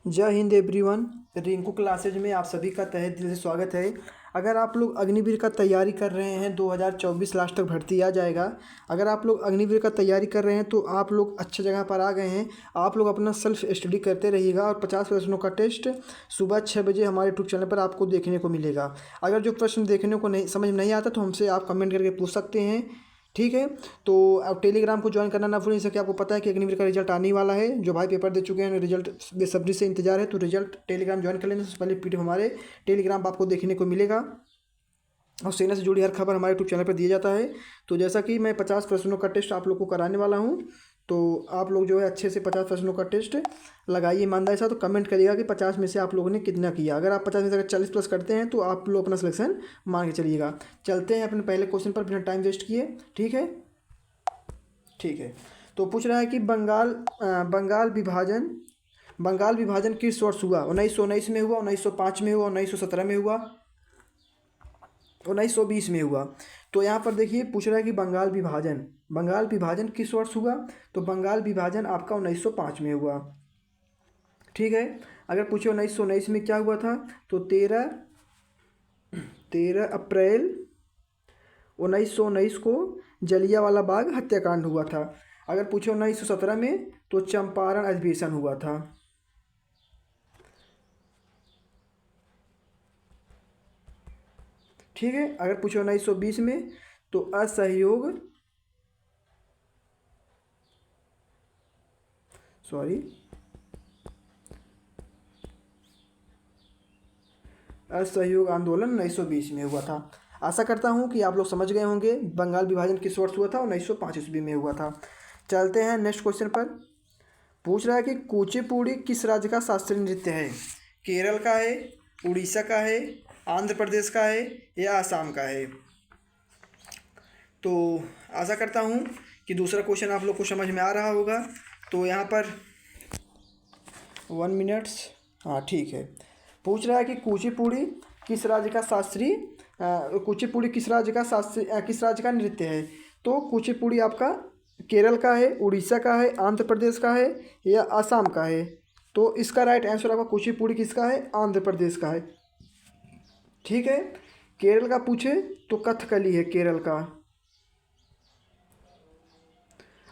जय Hind everyone. Rinku classes में आप सभी का तहे दिल से स्वागत है। अगर आप लोग अग्निवीर का तैयारी कर रहे हैं 2024 लास्ट तक भर्ती आ जाएगा। अगर आप लोग अग्निवीर का तैयारी कर रहे हैं तो आप लोग अच्छे जगह पर आ गए हैं। आप लोग अपना सेल्फ स्टडी करते रहिएगा और 50 प्रश्नों का टेस्ट सुबह 6 बजे हमारे यूट्यूब चैनल पर आपको देखने को मिलेगा। अगर जो प्रश्न देखने को नहीं समझ नहीं आता तो हमसे आप कमेंट करके पूछ सकते हैं, ठीक है। तो आप टेलीग्राम को ज्वाइन करना ना भूलें, जैसे कि आपको पता है कि अग्निवीर का रिजल्ट आने वाला है। जो भाई पेपर दे चुके हैं रिजल्ट बेसब्री से इंतजार है, तो रिजल्ट टेलीग्राम ज्वाइन कर लेने से पहले पीडीएफ हमारे टेलीग्राम पर आपको देखने को मिलेगा और सेना से जुड़ी हर खबर हमारे यूट्यूब चैनल पर दिया जाता है। तो जैसा कि मैं 50 प्रश्नों का टेस्ट आप लोग को कराने वाला हूँ, तो आप लोग जो है अच्छे से 50 प्रश्नों का टेस्ट लगाइए ईमानदारी से। तो कमेंट करिएगा कि 50 में से आप लोगों ने कितना किया। अगर आप 50 में से अगर 40 प्लस करते हैं तो आप लोग अपना सिलेक्शन मान के चलिएगा। चलते हैं अपने पहले क्वेश्चन पर बिना टाइम वेस्ट किए, ठीक है। ठीक है, तो पूछ रहा है कि बंगाल विभाजन किस वर्ष हुआ? 1919 में हुआ, 1905 में हुआ, 1917 में हुआ, 1920 में हुआ। तो यहाँ पर देखिए पूछ रहा है कि बंगाल विभाजन किस वर्ष हुआ? तो बंगाल विभाजन आपका 1905 में हुआ, ठीक है। अगर पूछे 1919 में क्या हुआ था तो 13 अप्रैल 1919 को जलियांवाला बाग हत्याकांड हुआ था। अगर पूछे 1917 में तो चंपारण अधिवेशन हुआ था, ठीक है। अगर पूछे 1920 में तो असहयोग आंदोलन 1920 में हुआ था। आशा करता हूँ कि आप लोग समझ गए होंगे बंगाल विभाजन किस वर्ष हुआ था। 1905 ईस्वी में हुआ था। चलते हैं नेक्स्ट क्वेश्चन पर। पूछ रहा है कि कुचिपुड़ी किस राज्य का शास्त्रीय नृत्य है? केरल का है, उड़ीसा का है, आंध्र प्रदेश का है या आसाम का है? तो आशा करता हूँ कि दूसरा क्वेश्चन आप लोग को समझ में आ रहा होगा। तो यहाँ पर 1 मिनट्स, हाँ ठीक है। पूछ रहा है कि कुचिपुड़ी किस राज्य का किस राज्य का नृत्य है? तो कुचिपुड़ी आपका केरल का है, उड़ीसा का है, आंध्र प्रदेश का है या आसाम का है? तो इसका राइट आंसर आपका कुचिपुड़ी किसका है? आंध्र प्रदेश का है, ठीक है। केरल का पूछे तो कथकली है केरल का।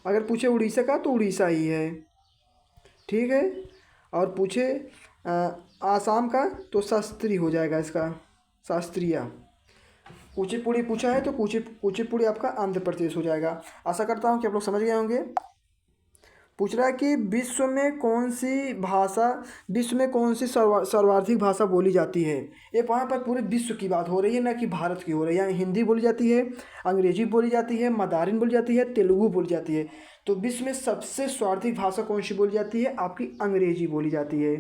अगर पूछे उड़ीसा का तो उड़ीसा ही है, ठीक है। और पूछे आसाम का तो शास्त्री हो जाएगा इसका, शास्त्रीय। कुचिपुड़ी पूछा है तो कुचिपुड़ी आपका आंध्र प्रदेश हो जाएगा। आशा करता हूँ कि आप लोग समझ गए होंगे। पूछ रहा है कि विश्व में कौन सी सर्वाधिक भाषा बोली जाती है? ये वहाँ पर पूरे विश्व की बात हो रही है, ना कि भारत की हो रही है। यहाँ हिंदी बोली जाती है, अंग्रेजी बोली जाती है, मदारिन बोली जाती है, तेलुगु बोली जाती है। तो विश्व में सबसे सर्वाधिक भाषा कौन सी बोली जाती है? आपकी अंग्रेजी बोली जाती है,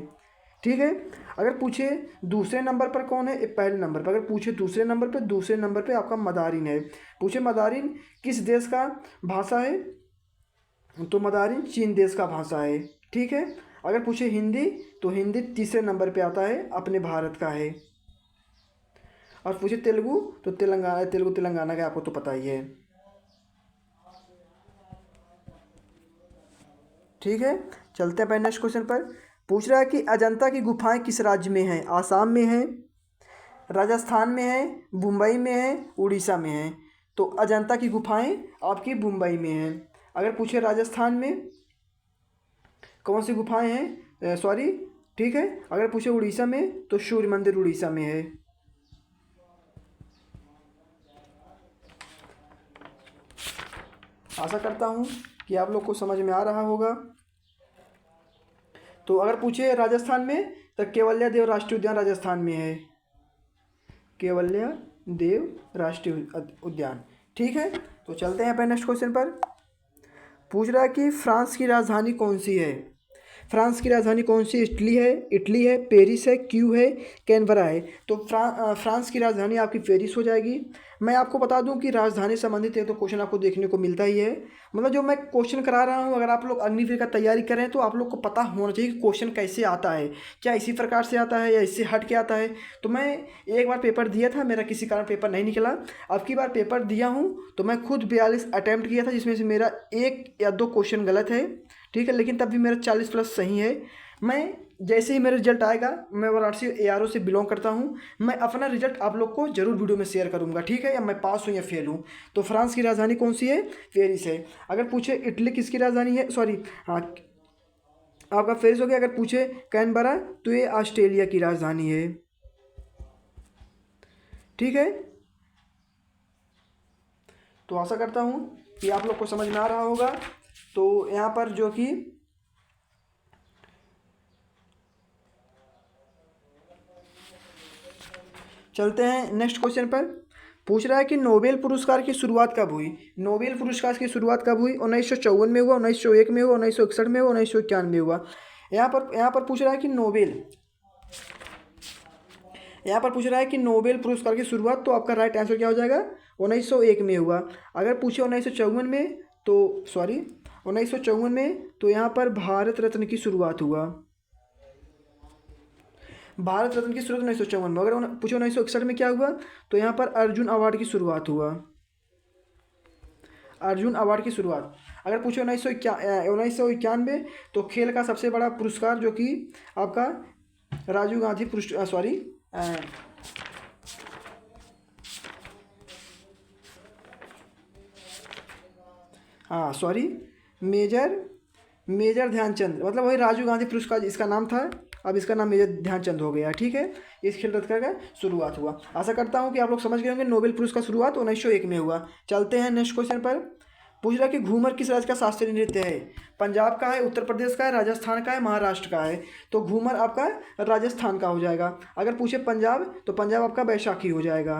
ठीक है। अगर पूछे दूसरे नंबर पर कौन है? पहले नंबर पर। अगर पूछे दूसरे नंबर पे आपका मदारिन है। पूछे मदारिन किस देश का भाषा है? तो मदारिन चीन देश का भाषा है, ठीक है। अगर पूछे हिंदी तो हिंदी तीसरे नंबर पे आता है, अपने भारत का है। और पूछे तेलुगु तो तेलंगाना का, आपको तो पता ही है, ठीक है। चलते हैं नेक्स्ट क्वेश्चन पर। पूछ रहा है कि अजंता की गुफाएं किस राज्य में हैं? आसाम में है, राजस्थान में है, मुंबई में है, उड़ीसा में है। तो अजंता की गुफाएं आपकी मुंबई में हैं। अगर पूछे राजस्थान में कौन सी गुफाएं हैं, सॉरी, ठीक है। अगर पूछे उड़ीसा में तो सूर्य मंदिर उड़ीसा में है। आशा करता हूँ कि आप लोग को समझ में आ रहा होगा। तो अगर पूछे राजस्थान में तो केवलिया देव राष्ट्रीय उद्यान राजस्थान में है, केवलिया देव राष्ट्रीय उद्यान, ठीक है। तो चलते हैं अपने नेक्स्ट क्वेश्चन पर। पूछ रहा है कि फ्रांस की राजधानी कौन सी है? फ्रांस की राजधानी कौन सी? इटली है, पेरिस है, क्यू है, कैनबरा है। तो फ्रांस की राजधानी आपकी पेरिस हो जाएगी। मैं आपको बता दूं कि राजधानी संबंधित एक तो क्वेश्चन आपको देखने को मिलता ही है। मतलब जो मैं क्वेश्चन करा रहा हूं, अगर आप लोग अग्निवीर का तैयारी करें तो आप लोग को पता होना चाहिए कि क्वेश्चन कैसे आता है, क्या इसी प्रकार से आता है या इससे हट के आता है। तो मैं एक बार पेपर दिया था, मेरा किसी कारण पेपर नहीं निकला। अब की बार पेपर दिया हूँ तो मैं खुद 42 अटैम्प्ट किया था, जिसमें से मेरा 1 या 2 क्वेश्चन गलत है, ठीक है। लेकिन तब भी मेरा 40 प्लस सही है। मैं जैसे ही मेरा रिजल्ट आएगा, मैं वाराणसी ARO से बिलोंग करता हूँ, मैं अपना रिजल्ट आप लोग को जरूर वीडियो में शेयर करूँगा, ठीक है, या मैं पास हूँ या फेल हूँ। तो फ्रांस की राजधानी कौन सी है? पेरिस है। अगर पूछे इटली किसकी राजधानी है, सॉरी हाँ आपका पेरिस हो गया। अगर पूछे कैनबरा तो ये ऑस्ट्रेलिया की राजधानी है, ठीक है। तो आशा करता हूँ कि आप लोग को समझ में आ रहा होगा। तो यहाँ पर जो कि चलते हैं नेक्स्ट क्वेश्चन पर। पूछ रहा है कि नोबेल पुरस्कार की शुरुआत कब हुई? नोबेल पुरस्कार की शुरुआत कब हुई? 1954 में हुआ, 1901 में हुआ, 1961 में हुआ, 1991 में हुआ। यहाँ पर पूछ रहा है कि नोबेल पुरस्कार की शुरुआत, तो आपका राइट आंसर क्या हो जाएगा? 1901 में हुआ। अगर पूछे 1954 में तो 1954 में तो यहाँ पर भारत रत्न की शुरुआत हुआ। भारत रत्न की शुरुआत 1954 में। अगर पूछे 1961 में क्या हुआ, तो यहाँ पर अर्जुन अवार्ड की शुरुआत हुआ। अर्जुन अवार्ड की शुरुआत। अगर पूछे 1991 तो खेल का सबसे बड़ा पुरस्कार जो कि आपका राजीव गांधी मेजर ध्यानचंद, मतलब वही राजीव गांधी पुरस्कार इसका नाम था, अब इसका नाम मेजर ध्यानचंद हो गया, ठीक है। इस खेल रत्न का शुरुआत हुआ। आशा करता हूँ कि आप लोग समझ गए होंगे। नोबेल पुरस्कार शुरुआत 1901 में हुआ। चलते हैं नेक्स्ट क्वेश्चन पर। पूछ रहा है कि घूमर किस राज्य का शास्त्रीय नृत्य है? पंजाब का है, उत्तर प्रदेश का है, राजस्थान का है, महाराष्ट्र का है। तो घूमर आपका राजस्थान का हो जाएगा। अगर पूछे पंजाब तो पंजाब आपका बैसाखी हो जाएगा।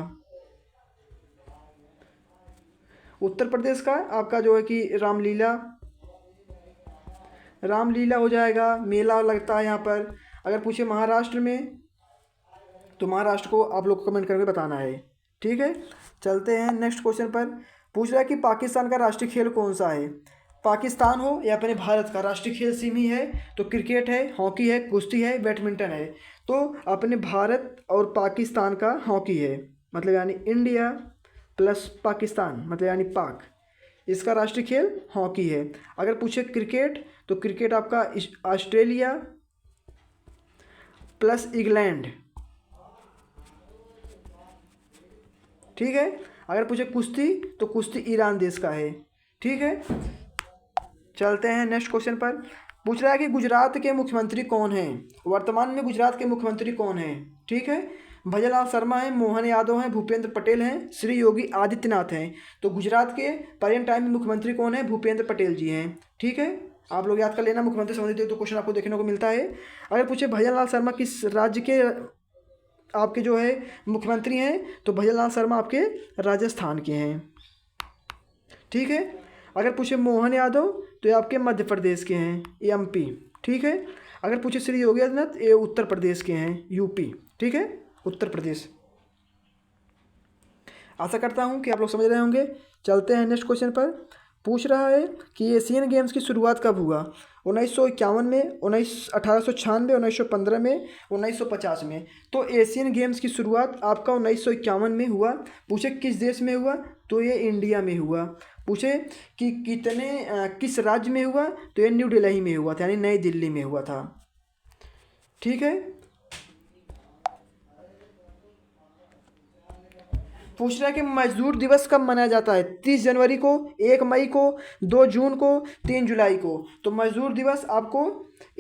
उत्तर प्रदेश का आपका जो है कि रामलीला हो जाएगा, मेला लगता है यहाँ पर। अगर पूछे महाराष्ट्र में तो महाराष्ट्र को आप लोग को कमेंट करके बताना है, ठीक है। चलते हैं नेक्स्ट क्वेश्चन पर। पूछ रहा है कि पाकिस्तान का राष्ट्रीय खेल कौन सा है? पाकिस्तान हो या अपने भारत का राष्ट्रीय खेल सेम ही है, तो क्रिकेट है, हॉकी है, कुश्ती है, बैडमिंटन है। तो अपने भारत और पाकिस्तान का हॉकी है, मतलब यानी इंडिया प्लस पाकिस्तान, मतलब यानी पाक, इसका राष्ट्रीय खेल हॉकी है। अगर पूछे क्रिकेट तो क्रिकेट आपका ऑस्ट्रेलिया प्लस इंग्लैंड, ठीक है। अगर पूछे कुश्ती तो कुश्ती ईरान देश का है, ठीक है। चलते हैं नेक्स्ट क्वेश्चन पर। पूछ रहा है कि गुजरात के मुख्यमंत्री कौन हैं? वर्तमान में गुजरात के मुख्यमंत्री कौन हैं? ठीक है, भजनलाल शर्मा हैं, मोहन यादव हैं, भूपेंद्र पटेल हैं, श्री योगी आदित्यनाथ हैं। तो गुजरात के प्रेजेंट टाइम में मुख्यमंत्री कौन है? भूपेंद्र पटेल जी हैं, ठीक है। आप लोग याद कर लेना, मुख्यमंत्री संबंधित तो क्वेश्चन आपको देखने को मिलता है। अगर पूछे भजनलाल शर्मा किस राज्य के आपके जो है मुख्यमंत्री हैं, तो भजनलाल शर्मा आपके राजस्थान के हैं, ठीक है। अगर पूछे मोहन यादव तो ये आपके मध्य प्रदेश के हैं, MP, ठीक है। अगर पूछे श्री योगी आदित्यनाथ, ये उत्तर प्रदेश के हैं, UP, ठीक है, उत्तर प्रदेश। आशा करता हूँ कि आप लोग समझ रहे होंगे। चलते हैं नेक्स्ट क्वेश्चन पर। पूछ रहा है कि एशियन गेम्स की शुरुआत कब हुआ? 1951 में, 1896, 1915 में, 1950 में। तो एशियन गेम्स की शुरुआत आपका 1951 में हुआ। पूछे किस देश में हुआ, तो ये इंडिया में हुआ। पूछे कि किस राज्य में हुआ, तो ये न्यू दिल्ली में हुआ था, यानी नई दिल्ली में हुआ था, ठीक है। पूछ रहा है कि मजदूर दिवस कब मनाया जाता है? 30 जनवरी को, 1 मई को, 2 जून को, 3 जुलाई को। तो मजदूर दिवस आपको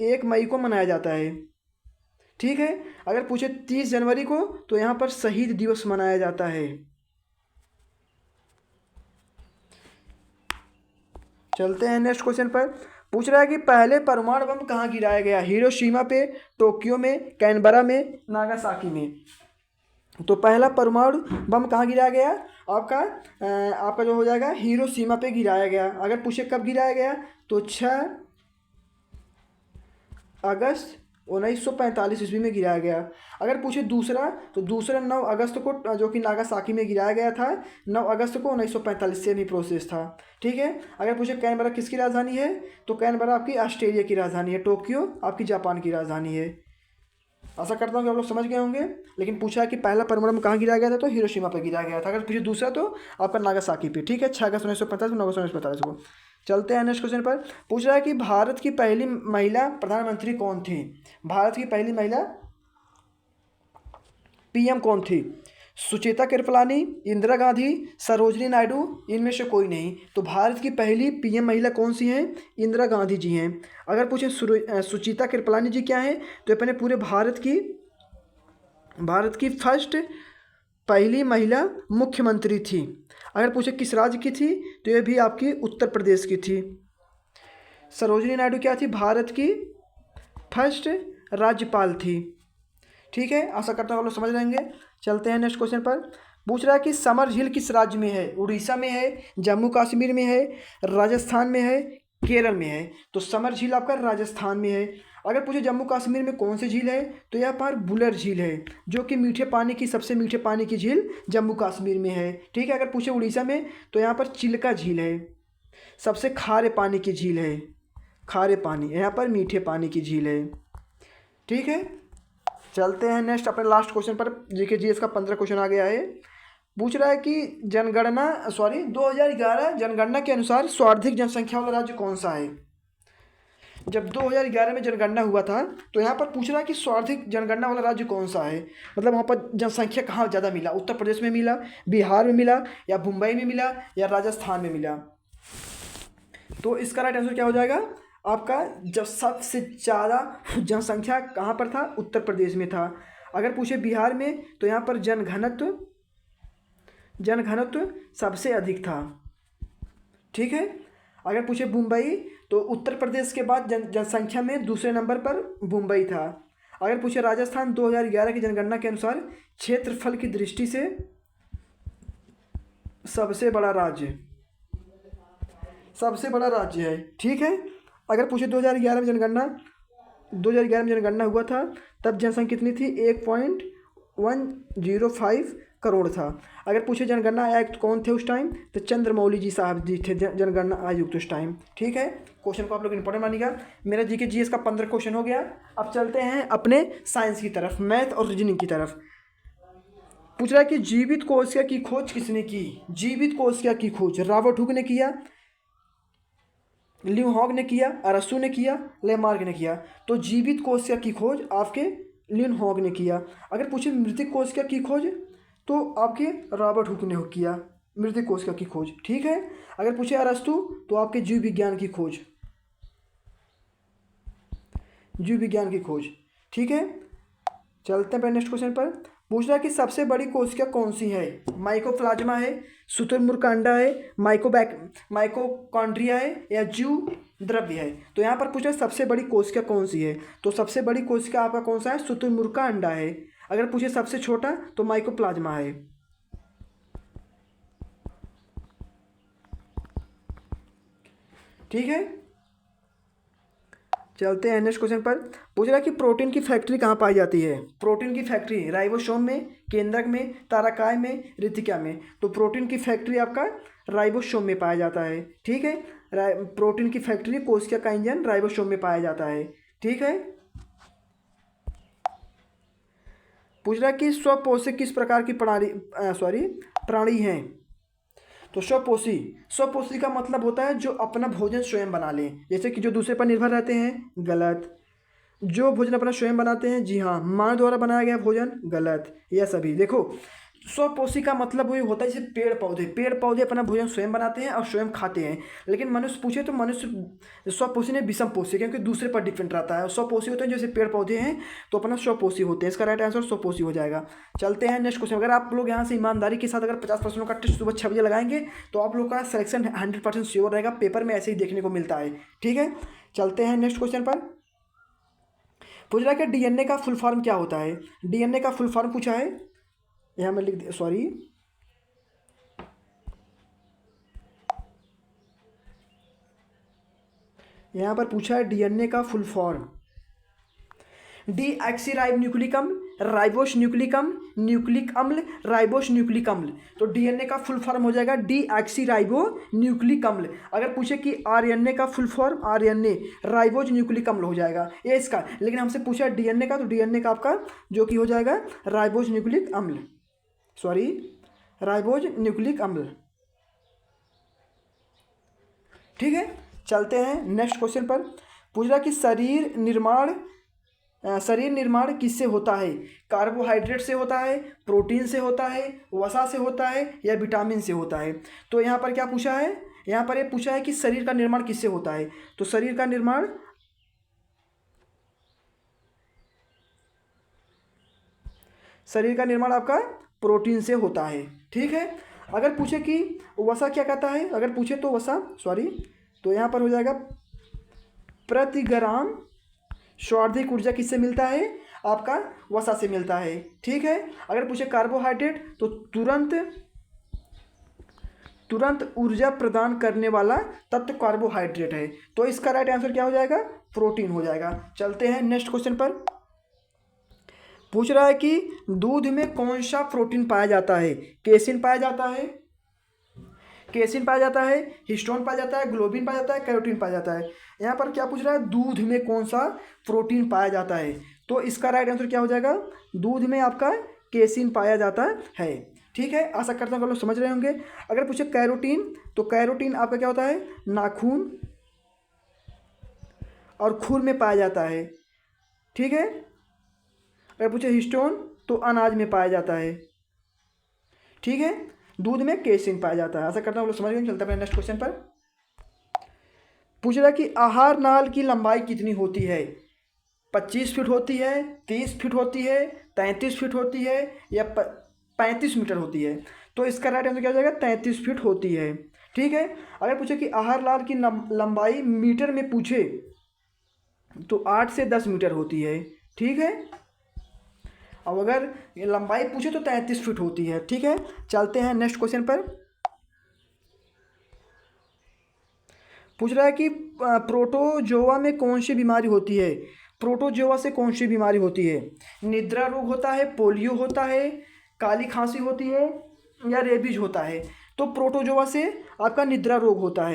1 मई को मनाया जाता है, ठीक है। अगर पूछे 30 जनवरी को तो यहाँ पर शहीद दिवस मनाया जाता है। चलते हैं नेक्स्ट क्वेश्चन पर। पूछ रहा है कि पहले परमाणु बम कहाँ गिराया गया? हिरोशिमा पे, टोक्यो में, कैनबरा में, नागासाकी में। तो पहला परमाणु बम कहाँ गिराया गया? आपका जो हो जाएगा हिरोशिमा पे गिराया गया। अगर पूछे कब गिराया गया, तो 6 अगस्त 1945 ईस्वी में गिराया गया। अगर पूछे दूसरा, तो दूसरा 9 अगस्त को, जो कि नागासाकी में गिराया गया था, 9 अगस्त को 1945 से भी प्रोसेस था, ठीक है। अगर पूछे कैनबरा किसकी राजधानी है, तो कैनबरा आपकी ऑस्ट्रेलिया की राजधानी है, टोक्यो आपकी जापान की राजधानी है। आशा करता हूँ कि आप लोग समझ गए होंगे। लेकिन पूछा कि पहला परमाणु कहाँ गिराया गया था, तो हिरोशिमा पर गिराया गया था। अगर पूछे दूसरा तो आपका नागासाकी पे, ठीक है, 6 अगस्त 1945 को, 9 अगस्त 1945 को। चलते हैं नेक्स्ट क्वेश्चन पर। पूछ रहा है कि भारत की पहली महिला प्रधानमंत्री कौन थी। भारत की पहली महिला पीएम कौन थी। सुचेता कृपलानी, इंदिरा गांधी, सरोजनी नायडू, इनमें से कोई नहीं। तो भारत की पहली पीएम महिला कौन सी हैं। इंदिरा गांधी जी हैं। अगर पूछे सुचेता कृपलानी जी क्या हैं, तो अपने पूरे भारत की फर्स्ट पहली महिला मुख्यमंत्री थी। अगर पूछे किस राज्य की थी, तो ये भी आपकी उत्तर प्रदेश की थी। सरोजनी नायडू क्या थी, भारत की फर्स्ट राज्यपाल थी। ठीक है, आशा करता हूँ आप लोग समझ रहेंगे। चलते हैं नेक्स्ट क्वेश्चन पर। पूछ रहा है कि समर झील किस राज्य में है। उड़ीसा में है, जम्मू कश्मीर में है, राजस्थान में है, केरल में है। तो समर झील आपका राजस्थान में है। अगर पूछे जम्मू कश्मीर में कौन सी झील है, तो यहाँ पर बुलर झील है, जो कि मीठे पानी की सबसे मीठे पानी की झील जम्मू कश्मीर में है। ठीक है, अगर पूछे उड़ीसा में, तो यहाँ पर चिल्का झील है, सबसे खारे पानी की झील है। खारे पानी, यहाँ पर मीठे पानी की झील है। ठीक है, चलते हैं नेक्स्ट अपने लास्ट क्वेश्चन पर। जीके जीएस का 15 क्वेश्चन आ गया है। पूछ रहा है कि 2011 जनगणना के अनुसार सर्वाधिक जनसंख्या वाला राज्य कौन सा है। जब 2011 में जनगणना हुआ था, तो यहाँ पर पूछ रहा है कि सर्वाधिक जनगणना वाला राज्य कौन सा है। मतलब वहाँ पर जनसंख्या कहाँ ज़्यादा मिला, उत्तर प्रदेश में मिला, बिहार में मिला, या मुंबई में मिला, या राजस्थान में मिला। तो इसका राइट आंसर क्या हो जाएगा आपका, जब सबसे ज़्यादा जनसंख्या कहाँ पर था, उत्तर प्रदेश में था। अगर पूछे बिहार में, तो यहाँ पर जनघनत्व सबसे अधिक था। ठीक है, अगर पूछे मुंबई, तो उत्तर प्रदेश के बाद जनसंख्या में दूसरे नंबर पर मुंबई था। अगर पूछे राजस्थान, 2011 की जनगणना के अनुसार क्षेत्रफल की दृष्टि से सबसे बड़ा राज्य है। ठीक है, अगर पूछे 2011 में जनगणना हुआ था, तब जनसंख्या कितनी थी, 1.105 करोड़ था। अगर पूछे जनगणना आयुक्त कौन थे उस टाइम, तो चंद्रमौली जी साहब जी थे जनगणना आयुक्त उस टाइम। ठीक है, क्वेश्चन को आप लोग इंपॉर्टेंट मानिएगा। मेरा जीके जीएस का 15 क्वेश्चन हो गया। अब चलते हैं अपने साइंस की तरफ, मैथ और रीजनिंग की तरफ। पूछ रहा है कि जीवित कोशिका की खोज किसने की। जीवित कोशिका की खोज रॉबर्ट हुक ने किया, ल्यूहॉग ने किया, अरस्तू ने किया, लेमार्क ने किया। तो जीवित कोशिका की खोज आपके ल्यूहॉग ने किया। अगर पूछे मृतिक कोशिका की खोज, तो आपके रॉबर्ट हुक ने किया मृतिक कोशिका की खोज। ठीक है, अगर पूछे अरस्तू, तो आपके जीव विज्ञान की खोज। ठीक है, चलते हैं नेक्स्ट क्वेश्चन पर। पूछ रहा है कि सबसे बड़ी कोशिका कौन सी है। माइकोप्लाज्मा है, शुतुरमुर्ग का अंडा है, माइकोकॉन्ड्रिया है, या जीव द्रव्य है। तो यहाँ पर पूछ रहा है सबसे बड़ी कोशिका कौन सी है। तो सबसे बड़ी कोशिका आपका कौन सा है, शुतुरमुर्ग का अंडा है। अगर पूछे सबसे छोटा, तो माइकोप्लाज्मा है। ठीक है, चलते हैं नेक्स्ट क्वेश्चन पर। पूछ रहा है कि प्रोटीन की फैक्ट्री कहाँ पाई जाती है। प्रोटीन की फैक्ट्री राइबोसोम में, केंद्रक में, तारकाय में, रितिका में। तो प्रोटीन की फैक्ट्री आपका राइबोसोम में पाया जाता है। ठीक है, प्रोटीन की फैक्ट्री, कोशिका का इंजन राइबोसोम में पाया जाता है। ठीक है, पूछ रहा है कि स्वपोषी किस प्रकार की प्राणी हैं। तो स्वपोषी का मतलब होता है जो अपना भोजन स्वयं बना लें। जैसे कि जो दूसरे पर निर्भर रहते हैं, गलत। जो भोजन अपना स्वयं बनाते हैं, जी हाँ, माँ द्वारा बनाया गया भोजन, गलत। यह सभी देखो, स्वपोषी का मतलब वही होता है जैसे पेड़ पौधे अपना भोजन स्वयं बनाते हैं और स्वयं खाते हैं। लेकिन मनुष्य पूछे तो मनुष्य स्वपोषी ने विषम पोषी, क्योंकि दूसरे पर डिपेंड रहता है। स्वपोषी होते हैं जैसे पेड़ पौधे हैं, तो अपना स्वपोषी होते हैं। इसका राइट आंसर स्वपोषी हो जाएगा। चलते हैं नेक्स्ट क्वेश्चन। अगर आप लोग यहाँ से ईमानदारी के साथ अगर 50% का टेस्ट सुबह 6 बजे लगाएंगे, तो आप लोग का सिलेक्शन 100% श्योर रहेगा। पेपर में ऐसे ही देखने को मिलता है। ठीक है, चलते हैं नेक्स्ट क्वेश्चन पर। पूछ रहा है कि डीएनए का फुल फॉर्म क्या होता है। डीएनए का फुल फॉर्म पूछा है, यहाँ मैं लिख दिया, यहाँ पर पूछा है डीएनए का फुल फॉर्म। डीऑक्सी न्यूक्लिक अम्ल, राइबोस न्यूक्लिक अम्ल, न्यूक्लिक अम्ल, राइबोस न्यूक्लिक अम्ल। तो डीएनए का फुल फॉर्म हो जाएगा डीऑक्सी न्यूक्लिक अम्ल। अगर पूछे कि आरएनए का full form, RNA ribose nucleic अम्ल हो जाएगा ये इसका। लेकिन हमसे पूछा है डीएनए का, तो डीएनए का आपका जो कि हो जाएगा राइबोस न्यूक्लिक अम्ल, राइबोस न्यूक्लिक अम्ल। ठीक है, चलते हैं नेक्स्ट क्वेश्चन पर। पूछ रहा कि शरीर निर्माण किससे होता है? कार्बोहाइड्रेट से होता है, प्रोटीन से होता है, वसा से होता है, या विटामिन से होता है? तो यहाँ पर क्या पूछा है? यहाँ पर ये पूछा है कि शरीर का निर्माण किससे होता है। तो शरीर का निर्माण आपका प्रोटीन से होता है। ठीक है, अगर पूछे कि वसा क्या कहता है, अगर पूछे तो वसा तो यहाँ पर हो जाएगा प्रति ग्राम स्वार्थिक ऊर्जा किससे मिलता है? आपका वसा से मिलता है। ठीक है, अगर पूछे कार्बोहाइड्रेट तो तुरंत ऊर्जा प्रदान करने वाला तत्व कार्बोहाइड्रेट है। तो इसका राइट आंसर क्या हो जाएगा? प्रोटीन हो जाएगा। चलते हैं नेक्स्ट क्वेश्चन पर। पूछ रहा है कि दूध में कौन सा प्रोटीन पाया जाता है? केसिन पाया जाता है, हिस्टोन पाया जाता है, ग्लोबिन पाया जाता है, कैरोटीन पाया जाता है। यहाँ पर क्या पूछ रहा है? दूध में कौन सा प्रोटीन पाया जाता है? तो इसका राइट आंसर क्या हो जाएगा? दूध में आपका केसिन पाया जाता है। ठीक है, आशा करता हूँ आप लोग समझ रहे होंगे। अगर पूछे कैरोटीन, तो कैरोटीन आपका क्या होता है? नाखून और खुर में पाया जाता है। ठीक है, अगर पूछे हिस्टोन तो अनाज में पाया जाता है। ठीक है, दूध में केसिन पाया जाता है। आशा करता हूँ आप लोग समझ गए। चलते हैं नेक्स्ट क्वेश्चन पर। पूछ रहा है कि आहार नाल की लंबाई कितनी होती है? 25 फीट होती है, 30 फीट होती है, 33 फीट होती है, या 35 मीटर होती है? तो इसका राइट आंसर क्या हो जाएगा? 33 फीट होती है। ठीक है, अगर पूछे कि आहार नाल की लंबाई मीटर में पूछे तो 8 से 10 मीटर होती है। ठीक है, अब अगर ये लंबाई पूछे तो 33 फीट होती है। ठीक है, चलते हैं नेक्स्ट क्वेश्चन पर। पूछ रहा है कि प्रोटोजोआ में कौन सी बीमारी होती है? प्रोटोजोआ से कौन सी बीमारी होती है? निद्रा रोग होता है, पोलियो होता है, काली खांसी होती है, या रेबीज होता है? तो प्रोटोजोआ से आपका निद्रा रोग होता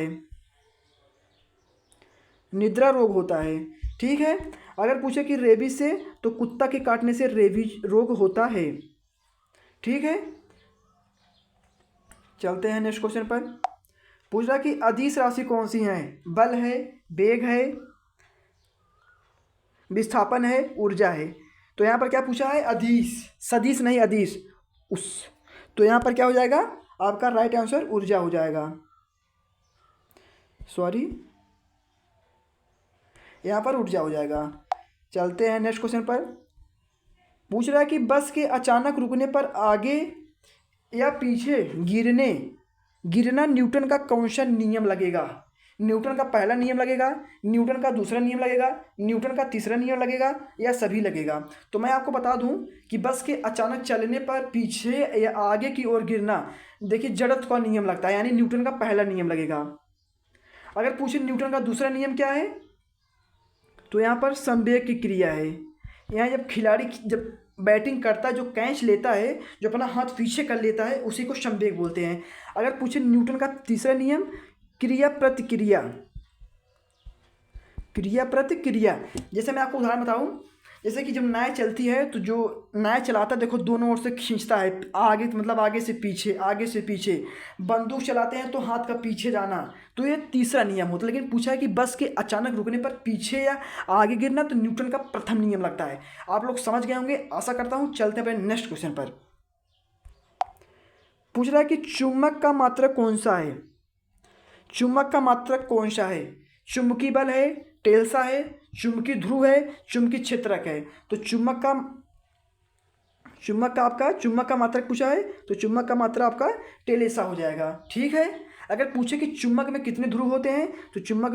है, ठीक है, अगर पूछे कि रेबीज से, तो कुत्ता के काटने से रेबीज रोग होता है। ठीक है, चलते हैं नेक्स्ट क्वेश्चन पर। पूछ रहा कि अदिश राशि कौन सी है? बल है, वेग है, विस्थापन है, ऊर्जा है? तो यहाँ पर क्या पूछा है? अदिश, सदिश नहीं, अदिश, उस। तो यहाँ पर क्या हो जाएगा? आपका राइट आंसर ऊर्जा हो जाएगा। यहाँ पर ऊर्जा हो जाएगा। चलते हैं नेक्स्ट क्वेश्चन पर। पूछ रहा है कि बस के अचानक रुकने पर आगे या पीछे गिरना न्यूटन का कौन सा नियम लगेगा? न्यूटन का पहला नियम लगेगा, न्यूटन का दूसरा नियम लगेगा, न्यूटन का तीसरा नियम लगेगा, या सभी लगेगा? तो मैं आपको बता दूं कि बस के अचानक चलने पर पीछे या आगे की ओर गिरना, देखिए, जड़त्व का नियम लगता है, यानी न्यूटन का पहला नियम लगेगा। अगर पूछे न्यूटन का दूसरा नियम क्या है, तो यहाँ पर संवेग की क्रिया है। यहाँ जब खिलाड़ी जब बैटिंग करता है, जो कैच लेता है, जो अपना हाथ पीछे कर लेता है, उसी को संवेग बोलते हैं। अगर पूछे न्यूटन का तीसरा नियम, क्रिया प्रतिक्रिया। जैसे मैं आपको उदाहरण बताऊं, जैसे कि जब नाव चलती है तो जो नाव चलाता है, देखो, दोनों ओर से खींचता है, आगे मतलब आगे से पीछे। बंदूक चलाते हैं तो हाथ का पीछे जाना, तो ये तीसरा नियम होता है। लेकिन पूछा है कि बस के अचानक रुकने पर पीछे या आगे गिरना, तो न्यूटन का प्रथम नियम लगता है। आप लोग समझ गए होंगे, आशा करता हूँ। चलते हैं नेक्स्ट क्वेश्चन पर। पूछ रहा है कि चुंबक का मात्रक कौन सा है? चुंबकीय बल है, टेल्सा है, चुंबकीय ध्रुव है, चुंबकीय क्षेत्रक है? तो चुंबक का मात्रक पूछा है, तो चुंबक का मात्रक आपका टेलेसा हो जाएगा। ठीक है, अगर पूछे कि चुंबक में कितने ध्रुव होते हैं, तो चुंबक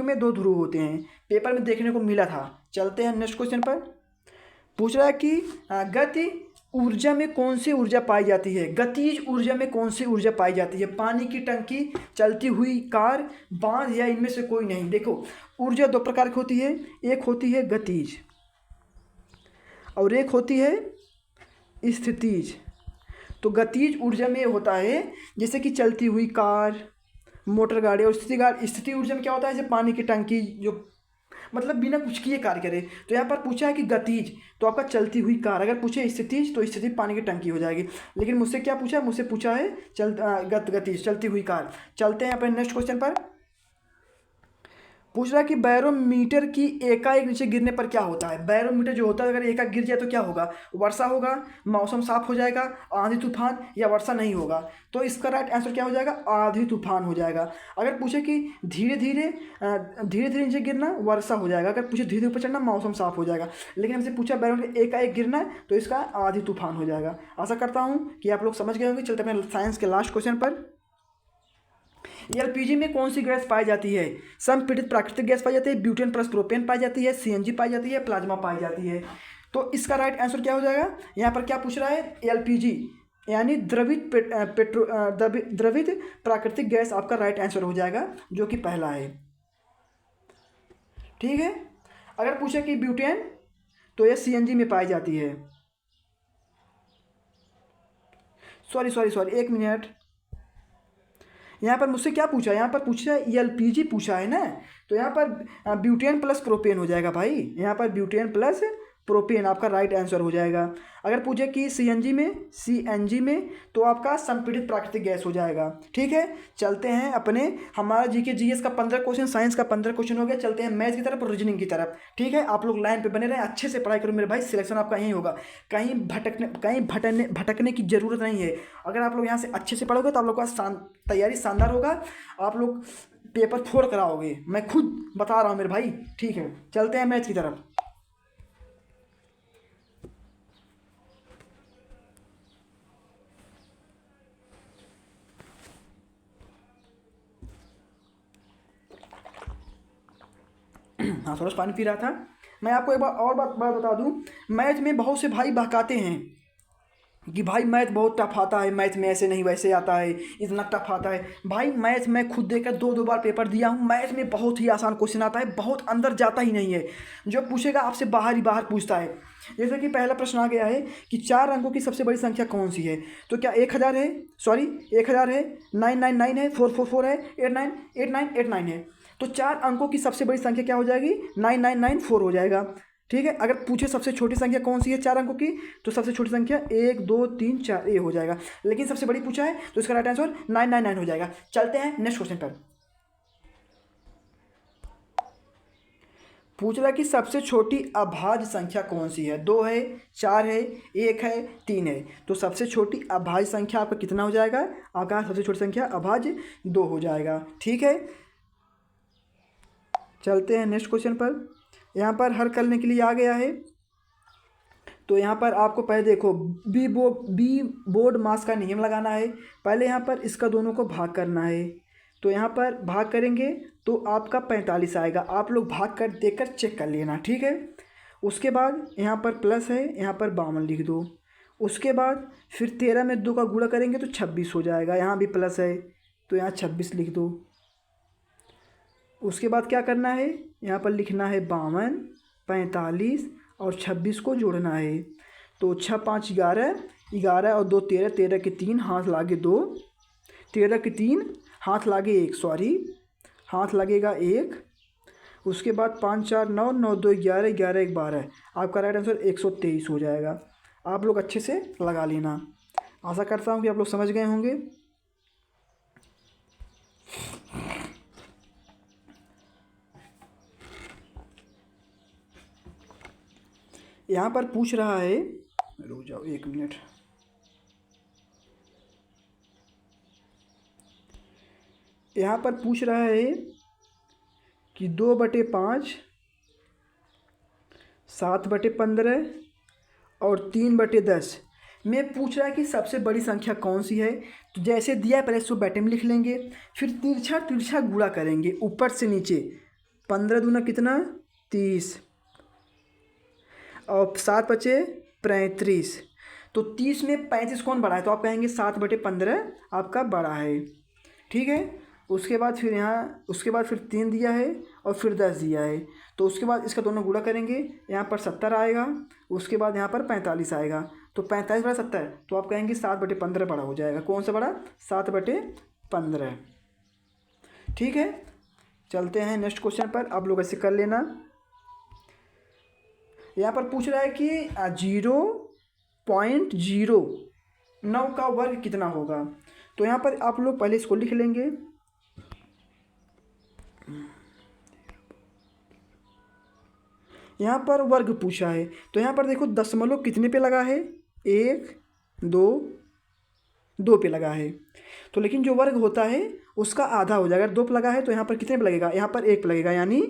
में 2 ध्रुव होते हैं, पेपर में देखने को मिला था। चलते हैं नेक्स्ट क्वेश्चन पर। पूछ रहा है कि गति ऊर्जा में कौन सी ऊर्जा पाई जाती है? गतिज ऊर्जा में कौन सी ऊर्जा पाई जाती है? पानी की टंकी, चलती हुई कार, बांध, या इनमें से कोई नहीं? देखो, ऊर्जा 2 प्रकार की होती है, एक होती है गतिज और एक होती है स्थितिज। तो गतिज ऊर्जा में होता है जैसे कि चलती हुई कार, मोटर गाड़ी, और स्थिति ऊर्जा में क्या होता है? जैसे पानी की टंकी, जो मतलब बिना कुछ किए कार्य करे। तो यहाँ पर पूछा है कि गतिज, तो आपका चलती हुई कार। अगर पूछे स्थितिज तो स्थिति पानी की टंकी हो जाएगी। लेकिन मुझसे क्या पूछा है, मुझसे पूछा है गतिज, चलती हुई कार। चलते हैं अपने नेक्स्ट क्वेश्चन पर। पूछ रहा है कि बैरोमीटर की एकाएक नीचे गिरने पर क्या होता है। बैरोमीटर जो होता है अगर एकाएक गिर जाए तो क्या होगा, वर्षा होगा, मौसम साफ हो जाएगा, आंधी तूफान, या वर्षा नहीं होगा। तो इसका राइट आंसर क्या हो जाएगा, आंधी तूफान हो जाएगा। अगर पूछे कि धीरे धीरे नीचे गिरना, वर्षा हो जाएगा। अगर पूछे धीरे धीरे ऊपर चढ़ना, मौसम साफ हो जाएगा। लेकिन हमसे पूछा बैरोमीटर एकाएक गिरना है तो इसका आंधी तूफान हो जाएगा। आशा करता हूँ कि आप लोग समझ गए होंगे। चलते अपने साइंस के लास्ट क्वेश्चन पर। एलपीजी में कौन सी गैस पाई जाती है। संपीड़ित प्राकृतिक गैस पाई जाती है, ब्यूटेन प्लस प्रोपेन पाई जाती है, सीएनजी पाई जाती है, प्लाज्मा पाई जाती है। तो इसका राइट आंसर क्या हो जाएगा, यहाँ पर क्या पूछ रहा है, एलपीजी यानी द्रवित प्राकृतिक गैस आपका राइट आंसर हो जाएगा, जो कि पहला है। ठीक है। अगर पूछे कि ब्यूटेन, तो यह सीएनजी में पाई जाती है। Sorry 1 minute. यहाँ पर मुझसे क्या पूछा है, यहाँ पर पूछा है एलपीजी पूछा है ना, तो यहाँ पर ब्यूटेन प्लस प्रोपेन हो जाएगा भाई। यहाँ पर ब्यूटेन प्लस प्रोपेन आपका राइट आंसर हो जाएगा। अगर पूछे कि सीएनजी में तो आपका संपीड़ित प्राकृतिक गैस हो जाएगा। ठीक है। चलते हैं अपने हमारा जीके जीएस का 15 क्वेश्चन, साइंस का 15 क्वेश्चन हो गया। चलते हैं मैथ्स की तरफ और रीजनिंग की तरफ। ठीक है। आप लोग लाइन पे बने रहें, अच्छे से पढ़ाई करो मेरे भाई, सिलेक्शन आपका यहीं होगा। कहीं भटकने की ज़रूरत नहीं है। अगर आप लोग यहाँ से अच्छे से पढ़ोगे तो आप लोग का तैयारी शानदार होगा। आप लोग पेपर फोड़ कराओगे, मैं खुद बता रहा हूँ मेरे भाई। ठीक है। चलते हैं मैथ्स की तरफ। हाँ, थोड़ा पानी पी रहा था। मैं आपको एक बार और बात बता दूं, मैथ में बहुत से भाई बहकाते हैं कि भाई मैथ बहुत टफ आता है, मैथ में ऐसे नहीं वैसे आता है, इतना टफ आता है। भाई मैथ में खुद देकर 2 बार पेपर दिया हूँ। मैथ में बहुत ही आसान क्वेश्चन आता है, बहुत अंदर जाता ही नहीं है। जो पूछेगा आपसे बाहर ही बाहर पूछता है। जैसे कि पहला प्रश्न आ गया है कि 4 अंकों की सबसे बड़ी संख्या कौन सी है। तो क्या 1000 है, 1000 है, 999 है, 444 है, 8989 है। तो 4 अंकों की सबसे बड़ी संख्या क्या हो जाएगी, 9994 हो जाएगा। ठीक है। अगर पूछे सबसे छोटी संख्या कौन सी है 4 अंकों की, तो सबसे छोटी संख्या 1 2 3 4 ये हो जाएगा। लेकिन सबसे बड़ी पूछा है तो इसका राइट आंसर 999 हो जाएगा। चलते हैं नेक्स्ट क्वेश्चन पर। पूछ रहा है कि सबसे छोटी अभाज्य संख्या कौन सी है। 2 है, 4 है, 1 है, 3 है। तो सबसे छोटी अभाज्य संख्या आपका कितना हो जाएगा, आपका सबसे छोटी संख्या अभाज्य 2 हो जाएगा। ठीक है। चलते हैं नेक्स्ट क्वेश्चन पर। यहाँ पर हल करने के लिए आ गया है। तो यहाँ पर आपको पहले देखो बी बोर्ड मास का नियम लगाना है। पहले यहाँ पर इसका दोनों को भाग करना है। तो यहाँ पर भाग करेंगे तो आपका 45 आएगा। आप लोग भाग कर देकर चेक कर लेना। ठीक है। उसके बाद यहाँ पर प्लस है, यहाँ पर 52 लिख दो। उसके बाद फिर 13 में 2 का गुणा करेंगे तो 26 हो जाएगा। यहाँ भी प्लस है तो यहाँ 26 लिख दो। उसके बाद क्या करना है, यहाँ पर लिखना है 52, 45 और 26 को जोड़ना है। तो 6 5 11, 11 और 2 13, 13 के 3 हाथ लागे 2, 13 के 3 हाथ लागे 1, हाथ लगेगा 1। उसके बाद 5 4 9, 9 2 11, 11 1 12। आपका राइट आंसर 123 हो जाएगा। आप लोग अच्छे से लगा लेना। आशा करता हूँ कि आप लोग समझ गए होंगे। यहाँ पर पूछ रहा है, रुक जाओ 1 मिनट। यहाँ पर पूछ रहा है कि 2/5, 7/15 और 3/10 में पूछ रहा है कि सबसे बड़ी संख्या कौन सी है। तो जैसे दिया है पहले इसको बैटे में लिख लेंगे, फिर तिरछा तिरछा गुणा करेंगे ऊपर से नीचे। 15 दूना कितना 30 और 7 बचे 35। तो 30 में 35 कौन बड़ा है, तो आप कहेंगे 7/15 आपका बड़ा है। ठीक है। उसके बाद फिर यहाँ उसके बाद फिर 3 दिया है और फिर 10 दिया है। तो उसके बाद इसका दोनों गुणा करेंगे, यहाँ पर 70 आएगा। उसके बाद यहाँ पर 45 आएगा। तो 45 बड़ा 70, तो आप कहेंगे 7/15 बड़ा हो जाएगा। कौन सा बड़ा, 7/15। ठीक है। चलते हैं नेक्स्ट क्वेश्चन पर, आप लोग ऐसे कर लेना। यहाँ पर पूछ रहा है कि 0.09 का वर्ग कितना होगा। तो यहाँ पर आप लोग पहले इसको लिख लेंगे। यहाँ पर वर्ग पूछा है तो यहाँ पर देखो दशमलव कितने पे लगा है, 1 2 2 पे लगा है। तो लेकिन जो वर्ग होता है उसका आधा हो जाएगा। अगर 2 पे लगा है तो यहाँ पर कितने पे लगेगा, यहाँ पर 1 पे लगेगा, यानी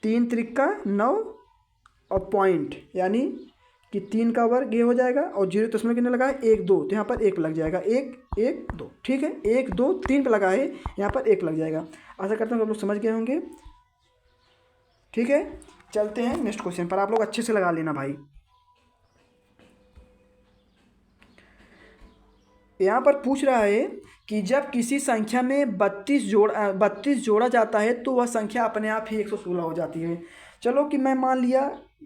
3 त्रिका 9 और पॉइंट, यानी कि 3 का वर्ग ये हो जाएगा और 0 दशमलव कितने लगा है, 1 2, तो यहाँ पर 1 लग जाएगा, 1 1 2। ठीक है, 1 2 3 पे लगा है, यहाँ पर 1 लग जाएगा। आशा करता हूँ आप लोग समझ गए होंगे। ठीक है, चलते हैं नेक्स्ट क्वेश्चन पर। आप लोग अच्छे से लगा लेना भाई। यहाँ पर पूछ रहा है कि जब किसी संख्या में 32 जोड़ा जाता है तो वह संख्या अपने आप ही 116 हो जाती है। चलो कि मैं मान लिया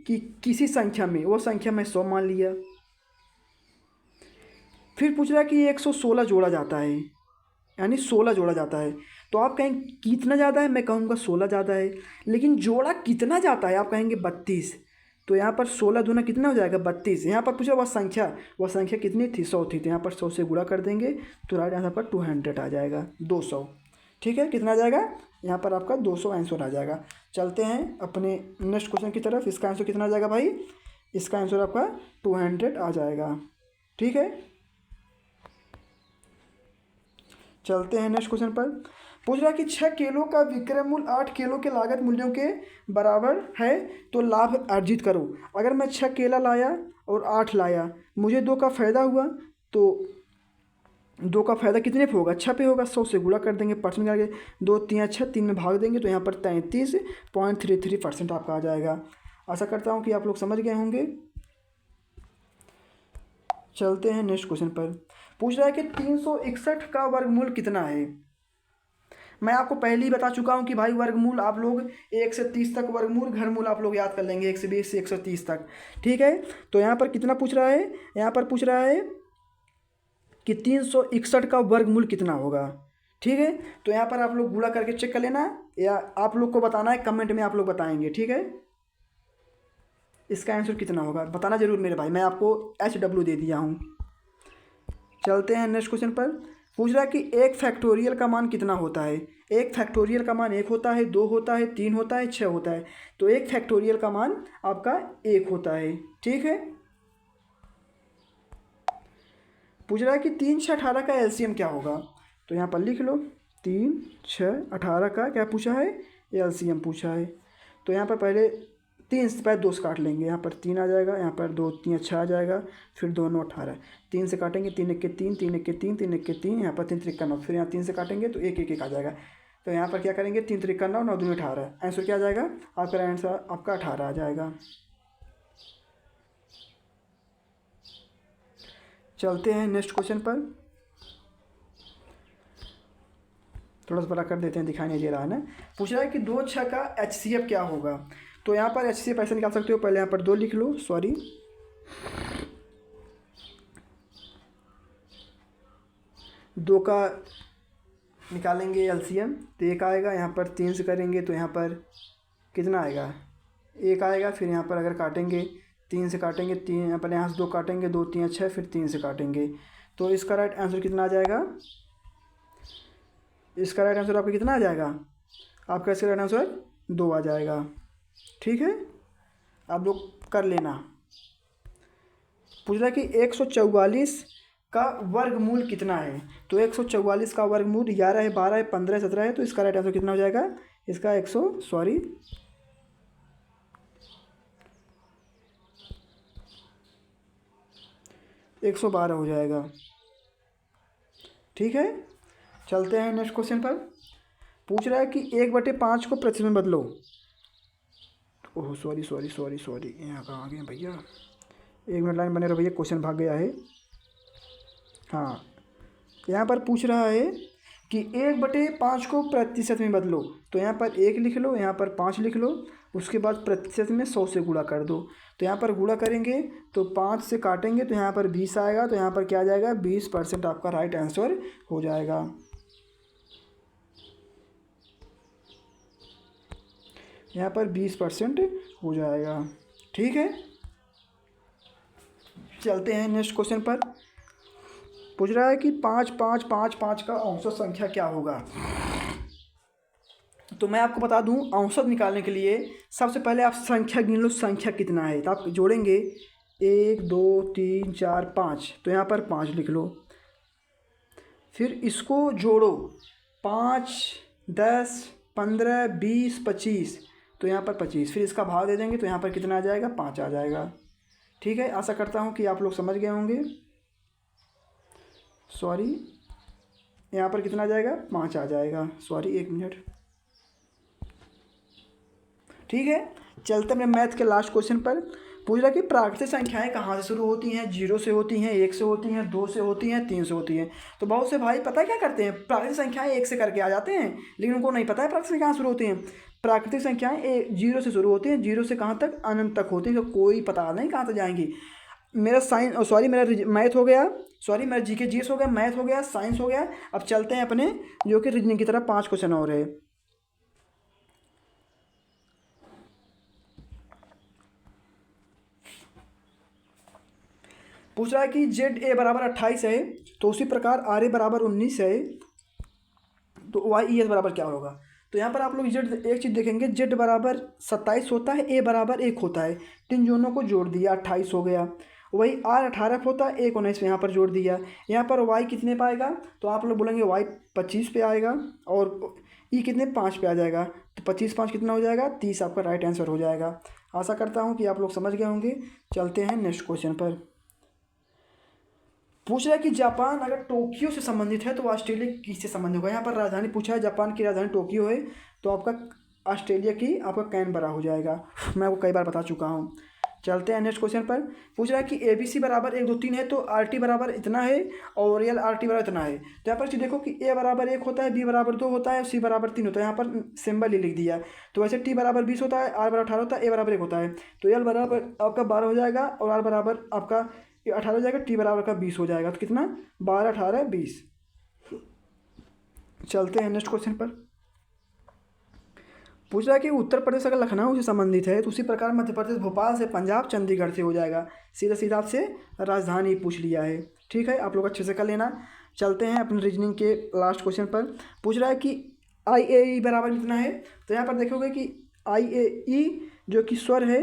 कि किसी संख्या में, वो संख्या मैं 100 मान लिया। फिर पूछ रहा है कि 116 जोड़ा जाता है, यानी 16 जोड़ा जाता है। तो आप कहेंगे कितना ज़्यादा है, मैं कहूँगा 16 ज़्यादा है। लेकिन जोड़ा कितना जाता है, आप कहेंगे 32। तो यहाँ पर 16 दूना कितना हो जाएगा, 32। यहाँ पर पूछा वह संख्या कितनी थी, 100 थी। तो यहाँ पर 100 से गुणा कर देंगे तो राइट आंसर पर 200 आ जाएगा, 200। ठीक है, कितना आ जाएगा, यहाँ पर आपका 200 आंसर आ जाएगा। चलते हैं अपने नेक्स्ट क्वेश्चन की तरफ। इसका आंसर कितना आ जाएगा भाई, इसका आंसर आपका 200 आ जाएगा। ठीक है, चलते हैं नेक्स्ट क्वेश्चन पर। पूछ रहा है कि 6 किलो का विक्रय मूल्य 8 किलो के लागत मूल्यों के बराबर है तो लाभ अर्जित करो। अगर मैं 6 केला लाया और 8 लाया, मुझे 2 का फ़ायदा हुआ, तो 2 का फ़ायदा कितने पे होगा, 6 पे होगा। 100 से गुणा कर देंगे, परसेंट आगे 2 3 6 3 में भाग देंगे तो यहाँ पर 33.33% आपका आ जाएगा। आशा करता हूँ कि आप लोग समझ गए होंगे। चलते हैं नेक्स्ट क्वेश्चन पर। पूछ रहा है कि 361 का वर्गमूल कितना है। मैं आपको पहले ही बता चुका हूं कि भाई वर्गमूल आप लोग 1 से 30 तक वर्गमूल घनमूल आप लोग याद कर लेंगे, 1 से 20 से 130 तक। ठीक है, तो यहाँ पर कितना पूछ रहा है, यहाँ पर पूछ रहा है कि 361 का वर्गमूल कितना होगा। ठीक है, तो यहाँ पर आप लोग गुणा करके चेक कर लेना, या आप लोग को बताना है, कमेंट में आप लोग बताएंगे। ठीक है, इसका आंसर कितना होगा बताना जरूर मेरे भाई, मैं आपको HW दे दिया हूँ। चलते हैं नेक्स्ट क्वेश्चन पर। पूछ रहा है कि 1 फैक्टोरियल का मान कितना होता है। 1 फैक्टोरियल का मान 1 होता है, 2 होता है, 3 होता है, 6 होता है। तो 1 फैक्टोरियल का मान आपका 1 होता है। ठीक है, पूछ रहा है कि 3 6 18 का एलसीएम क्या होगा। तो यहाँ पर लिख लो, 3 6 18 का क्या पूछा है, एलसीएम पूछा है। तो यहाँ पर पहले 3 से पहले 2 से काट लेंगे, यहाँ पर 3 आ जाएगा, यहाँ पर 2 3 6 आ जाएगा, फिर 2 9 18। 3 से काटेंगे, 3 1 के 3, 3 1 के 3, 3 1 के 3, यहाँ पर 3 3 9, फिर यहाँ 3 से काटेंगे तो 1 1 1 आ जाएगा। तो यहाँ पर क्या करेंगे, 3 3 9, 9 2 18। आंसर क्या आ जाएगा आपका, आंसर आपका 18 आ जाएगा। चलते हैं नेक्स्ट क्वेश्चन पर। थोड़ा सा बड़ा कर देते हैं, दिखाई नहीं दे रहा है ना। पूछ रहा है कि 2 6 का HCF क्या होगा। तो यहाँ पर HCF ऐसे निकाल सकते हो, पहले यहाँ पर 2 लिख लो, सॉरी 2 का निकालेंगे एलसीएम तो 1 आएगा। यहाँ पर 3 से करेंगे तो यहाँ पर कितना आएगा, 1 आएगा। फिर यहाँ पर अगर काटेंगे, 3 से काटेंगे, 3 यहाँ पर, यहाँ से 2 काटेंगे, 2 3 6, फिर 3 से काटेंगे तो इसका राइट आंसर कितना आ जाएगा, इसका राइट आंसर आपका कितना आ जाएगा, आपका इसका राइट आंसर 2 आ जाएगा। ठीक है, आप लोग कर लेना। पूछ रहा है कि 144 का वर्गमूल कितना है। तो 144 का वर्गमूल 11 है, 12 है, 15 है, 17 है। तो इसका राइट आंसर कितना हो जाएगा, इसका 112 हो जाएगा। ठीक है, चलते हैं नेक्स्ट क्वेश्चन पर। पूछ रहा है कि 1/5 को प्रतिशत में बदलो। Oh sorry sorry sorry sorry, यहाँ कहाँ आ गए भैया, 1 मिनट लाइन बने रहो भैया, क्वेश्चन भाग गया है। हाँ, यहाँ पर पूछ रहा है कि 1/5 को प्रतिशत में बदलो। तो यहाँ पर 1 लिख लो, यहाँ पर 5 लिख लो, उसके बाद प्रतिशत में 100 से गुणा कर दो। तो यहाँ पर गुणा करेंगे तो 5 से काटेंगे तो यहाँ पर 20 आएगा। तो यहाँ पर क्या आ जाएगा, 20% आपका राइट आंसर हो जाएगा। यहाँ पर 20% हो जाएगा। ठीक है, चलते हैं नेक्स्ट क्वेश्चन पर। पूछ रहा है कि 5 5 5 5 का औसत संख्या क्या होगा। तो मैं आपको बता दूं, औसत निकालने के लिए सबसे पहले आप संख्या गिन लो, संख्या कितना है। तो आप जोड़ेंगे 1 2 3 4 5, तो यहाँ पर 5 लिख लो। फिर इसको जोड़ो 5 10 15 20 25, तो यहाँ पर 25। फिर इसका भाग दे देंगे तो यहाँ पर कितना आ जाएगा, 5 आ जाएगा। ठीक है, आशा करता हूँ कि आप लोग समझ गए होंगे। सॉरी, यहाँ पर कितना आ जाएगा, 5 आ जाएगा। Sorry, 1 minute. ठीक है, चलते हैं मैथ के लास्ट क्वेश्चन पर। पूछ रहा कि प्राकृतिक संख्याएं कहाँ से शुरू होती हैं। 0 से होती हैं, 1 से होती हैं, 2 से होती हैं, 3 से होती हैं। तो बहुत से भाई पता है क्या करते हैं, प्राकृतिक संख्याएं 1 से करके आ जाते हैं, लेकिन उनको नहीं पता है प्राकृतिक संख्या कहाँ शुरू होती हैं। प्राकृतिक संख्याएं 0 से शुरू होती हैं, 0 से कहाँ तक, अनंत तक होती हैं, तो कोई पता नहीं कहाँ तक जाएंगी। मेरा साइंस सॉरी मेरा मैथ हो गया, सॉरी मेरा जीके जीएस हो गया, मैथ हो गया, साइंस हो गया। अब चलते हैं अपने जो कि रीजनिंग की तरफ। 5 क्वेश्चन और है। पूछ रहा है कि जेड ए बराबर 28 है, तो उसी प्रकार आर ए बराबर 19 है, तो वाई ई एस बराबर क्या होगा। तो यहाँ पर आप लोग जेड एक चीज़ देखेंगे, जेड बराबर 27 होता है, ए बराबर 1 होता है, तीन दोनों को जोड़ दिया 28 हो गया। वही आर 18 होता है, 1 19 में यहाँ पर जोड़ दिया। यहाँ पर वाई कितने पे आएगा, तो आप लोग बोलेंगे वाई 25 पे आएगा, और ई कितने 5 पे आ जाएगा। तो 25 5 कितना हो जाएगा, 30 आपका राइट आंसर हो जाएगा। आशा करता हूँ कि आप लोग समझ गए होंगे। चलते हैं नेक्स्ट क्वेश्चन पर। पूछ रहा है कि जापान अगर टोक्यो से संबंधित है तो ऑस्ट्रेलिया किससे संबंधित होगा। यहाँ पर राजधानी पूछा है, जापान की राजधानी टोक्यो है, तो आपका ऑस्ट्रेलिया की आपका कैनबरा हो जाएगा। मैं आपको कई बार बता चुका हूँ। चलते हैं नेक्स्ट क्वेश्चन पर। पूछ रहा है कि ए बी सी बराबर 1 2 3 है, तो आर टी बराबर इतना है और रियल आर टी बराबर इतना है। तो यहाँ पर देखो कि ए बराबर 1 होता है, बी बराबर 2 होता है, सी बराबर 3 होता है। यहाँ पर सिंबल ही लिख दिया। तो वैसे टी बराबर 20 होता है, आर बराबर 18 होता है, ए बराबर 1 होता है। तो एल बराबर आपका 12 हो जाएगा और आर बराबर आपका 18 हो जाएगा, टी बराबर का 20 हो जाएगा। तो कितना, 12 18 20। चलते हैं नेक्स्ट क्वेश्चन पर। पूछ रहा है कि उत्तर प्रदेश अगर लखनऊ से संबंधित है, तो उसी प्रकार मध्य प्रदेश भोपाल से, पंजाब चंडीगढ़ से हो जाएगा। सीधा सीधा आपसे राजधानी पूछ लिया है। ठीक है, आप लोग अच्छे से कर लेना। चलते हैं अपने रीजनिंग के लास्ट क्वेश्चन पर। पूछ रहा है कि आई ए ई बराबर कितना है। तो यहाँ पर देखोगे कि आई ए ई जो कि स्वर है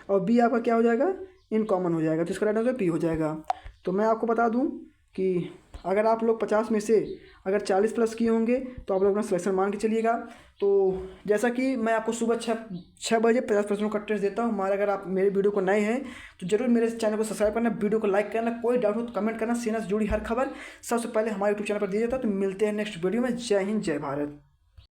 और बी आपका क्या हो जाएगा, इन कॉमन हो जाएगा। तो इसका राइट आंसर पी हो जाएगा। तो मैं आपको बता दूं कि अगर आप लोग 50 में से अगर 40 प्लस किए होंगे तो आप लोग अपना सिलेक्शन मान के चलिएगा। तो जैसा कि मैं आपको सुबह 6 बजे 50 प्रश्नों का टेस्ट देता हूँ। हमारा अगर आप मेरे वीडियो को नए हैं तो जरूर मेरे चैनल को सब्सक्राइब करना, वीडियो को लाइक करना। कोई डाउट हो तो कमेंट करना। सेना से जुड़ी हर खबर सबसे पहले हमारे यूट्यूब चैनल पर दी जाता है। तो मिलते हैं नेक्स्ट वीडियो में। जय हिंद, जय भारत।